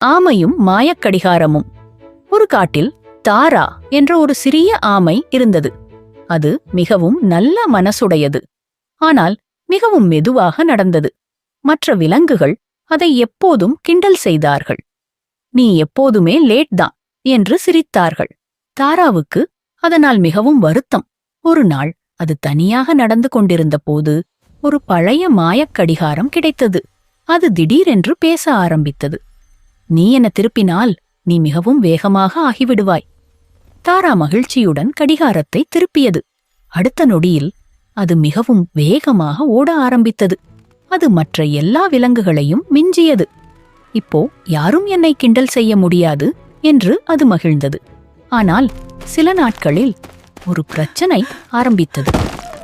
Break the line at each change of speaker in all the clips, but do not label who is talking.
ஆமையும் மாயக்கடிகாரமும். ஒரு காட்டில் தாரா என்ற ஒரு சிறிய ஆமை இருந்தது. அது மிகவும் நல்ல மனசுடையது. ஆனால் மிகவும் மெதுவாக நடந்தது. மற்ற விலங்குகள் அதை எப்போதும் கிண்டல் செய்தார்கள். நீ எப்போதுமே லேட் தான் என்று சிரித்தார்கள். தாராவுக்கு அதனால் மிகவும் வருத்தம். ஒரு நாள் அது தனியாக நடந்து கொண்டிருந்த போது ஒரு பழைய மாயக்கடிகாரம் கிடைத்தது. அது திடீரென்று பேச ஆரம்பித்தது. நீ என திருப்பினால் நீ மிகவும் வேகமாக ஆகிவிடுவாய். தாரா மகிழ்ச்சியுடன் கடிகாரத்தை திருப்பியது. அடுத்த நொடியில் அது மிகவும் வேகமாக ஓட ஆரம்பித்தது. அது மற்ற எல்லா விலங்குகளையும் மிஞ்சியது. இப்போ யாரும் என்னை கிண்டல் செய்ய முடியாது என்று அது மகிழ்ந்தது. ஆனால் சில நாட்களில் ஒரு பிரச்சனை ஆரம்பித்தது.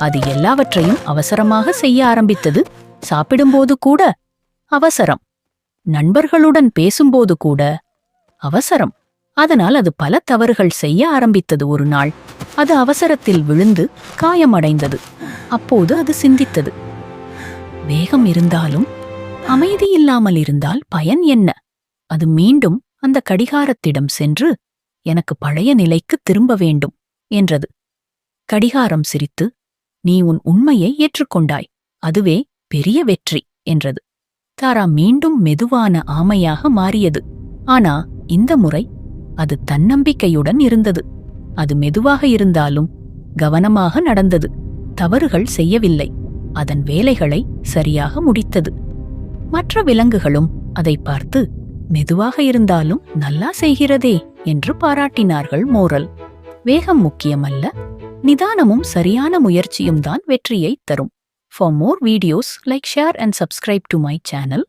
அது எல்லாவற்றையும் அவசரமாக செய்ய ஆரம்பித்தது. சாப்பிடும்போது கூட அவசரம், நண்பர்களுடன் பேசும்போது கூட அவசரம். அதனால் அது பல தவறுகள் செய்ய ஆரம்பித்தது. ஒரு நாள் அது அவசரத்தில் விழுந்து காயமடைந்தது. அப்போது அது சிந்தித்தது, வேகம் இருந்தாலும் அமைதி இல்லாமல் இருந்தால் பயன் என்ன? அது மீண்டும் அந்த கடிகாரத்திடம் சென்று எனக்கு பழைய நிலைக்கு திரும்ப வேண்டும் என்றது. கடிகாரம் சிரித்து, நீ உன் உண்மையை ஏற்றுக்கொண்டாய், அதுவே பெரிய வெற்றி என்றது. தாரா மீண்டும் மெதுவான ஆமையாக மாறியது. ஆனா இந்த முறை அது தன்னம்பிக்கையுடன் இருந்தது. அது மெதுவாக இருந்தாலும் கவனமாக நடந்தது. தவறுகள் செய்யவில்லை. அதன் வேலைகளை சரியாக முடித்தது. மற்ற விலங்குகளும் அதை பார்த்து மெதுவாக இருந்தாலும் நல்லா செய்கிறதே என்று பாராட்டினார்கள். மோரல்: வேகம் முக்கியமல்ல, நிதானமும் சரியான முயற்சியும் தான் வெற்றியை தரும். For more videos, like, share and subscribe to my channel.